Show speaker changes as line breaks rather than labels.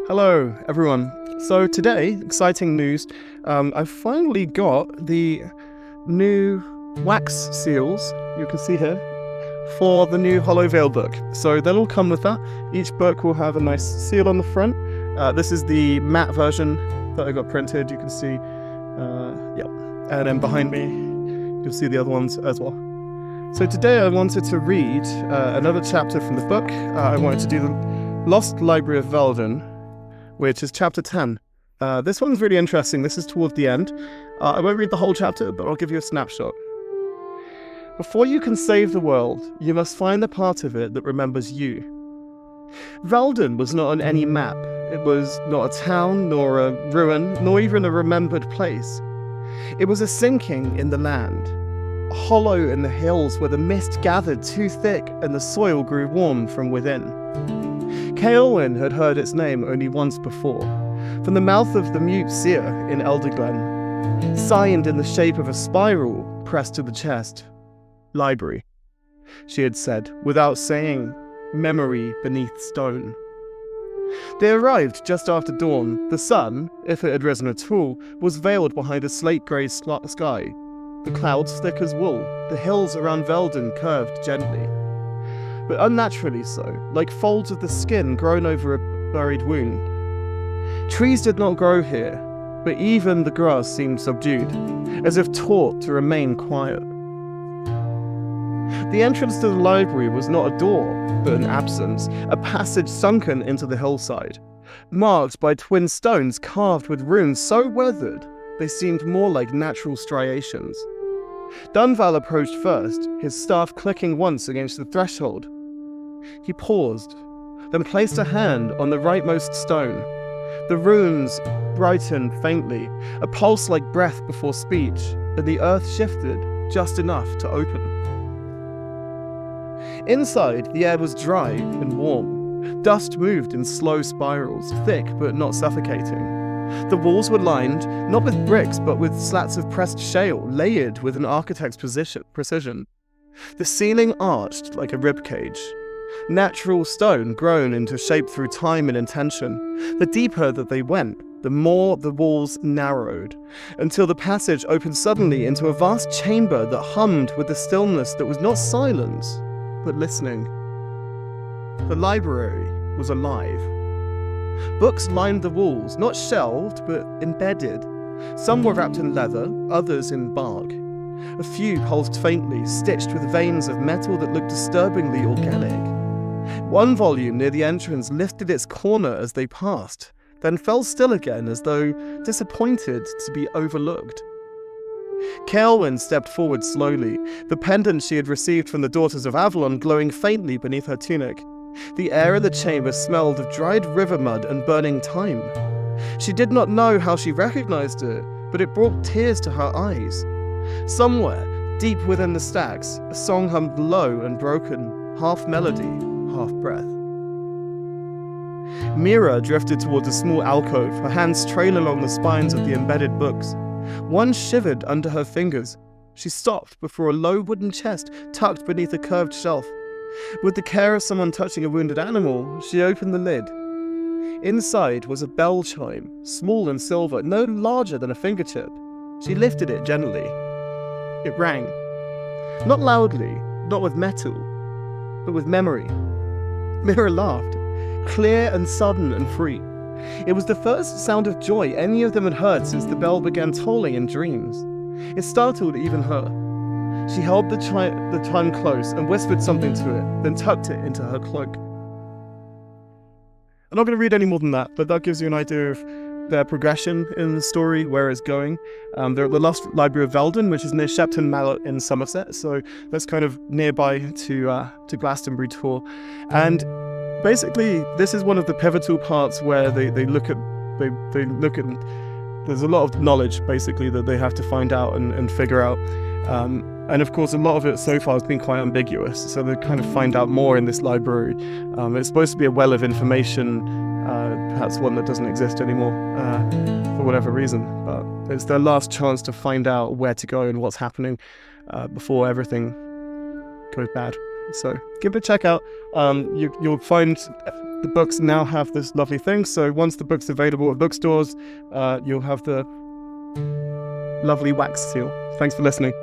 Hello, everyone. So today, exciting news. I've finally got the new wax seals, you can see here, for the new Hollow Vale book. So they'll all come with that. Each book will have a nice seal on the front. This is the matte version that I got printed. You can see, yeah. And then behind me, you'll see the other ones as well. So today I wanted to read another chapter from the book. I wanted to do the Lost Library of Velden, which is chapter 10. This one's really interesting. This is towards the end. I won't read the whole chapter, but I'll give you a snapshot. Before you can save the world, you must find the part of it that remembers you. Velden was not on any map. It was not a town, nor a ruin, nor even a remembered place. It was a sinking in the land, a hollow in the hills where the mist gathered too thick and the soil grew warm from within. Kaelwyn had heard its name only once before, from the mouth of the mute seer in Elderglen, signed in the shape of a spiral pressed to the chest. Library, she had said, without saying memory beneath stone. They arrived just after dawn. The sun, if it had risen at all, was veiled behind a slate-grey sky, the clouds thick as wool, the hills around Velden curved gently, but unnaturally so, like folds of the skin grown over a buried wound. Trees did not grow here, but even the grass seemed subdued, as if taught to remain quiet. The entrance to the library was not a door, but an absence, a passage sunken into the hillside, marked by twin stones carved with runes so weathered they seemed more like natural striations. Dunval approached first, his staff clicking once against the threshold. He paused, then placed a hand on the rightmost stone. The runes brightened faintly, a pulse like breath before speech, and the earth shifted just enough to open. Inside, the air was dry and warm. Dust moved in slow spirals, thick but not suffocating. The walls were lined, not with bricks, but with slats of pressed shale, layered with an architect's precision. The ceiling arched like a ribcage. Natural stone grown into shape through time and intention. The deeper that they went, the more the walls narrowed, until the passage opened suddenly into a vast chamber that hummed with a stillness that was not silence, but listening. The library was alive. Books lined the walls, not shelved, but embedded. Some were wrapped in leather, others in bark. A few pulsed faintly, stitched with veins of metal that looked disturbingly organic. One volume near the entrance lifted its corner as they passed, then fell still again as though disappointed to be overlooked. Kaelwyn stepped forward slowly, the pendant she had received from the Daughters of Avalon glowing faintly beneath her tunic. The air in the chamber smelled of dried river mud and burning thyme. She did not know how she recognized it, but it brought tears to her eyes. Somewhere, deep within the stacks, a song hummed low and broken, half melody, half breath. Mira drifted towards a small alcove, her hands trailed along the spines of the embedded books. One shivered under her fingers. She stopped before a low wooden chest tucked beneath a curved shelf. With the care of someone touching a wounded animal, she opened the lid. Inside was a bell chime, small and silver, no larger than a fingertip. She lifted it gently. It rang. Not loudly, not with metal, but with memory. Mira laughed, clear and sudden and free. It was the first sound of joy any of them had heard since the bell began tolling in dreams. It startled even her. She held the chime close and whispered something to it, then tucked it into her cloak. I'm not going to read any more than that, but that gives you an idea of their progression in the story, where it's going. They're at the Lost Library of Velden, which is near Shepton Mallet in Somerset, so that's kind of nearby to Glastonbury Tor. And basically, this is one of the pivotal parts where they look at. There's a lot of knowledge, basically, that they have to find out and figure out. And of course, a lot of it so far has been quite ambiguous, so they kind of find out more in this library. It's supposed to be a well of information, perhaps one that doesn't exist anymore, for whatever reason, but it's their last chance to find out where to go and what's happening before everything goes bad. So give it a check out. You'll find the books now have this lovely thing. So once the book's available at bookstores, you'll have the lovely wax seal. Thanks for listening.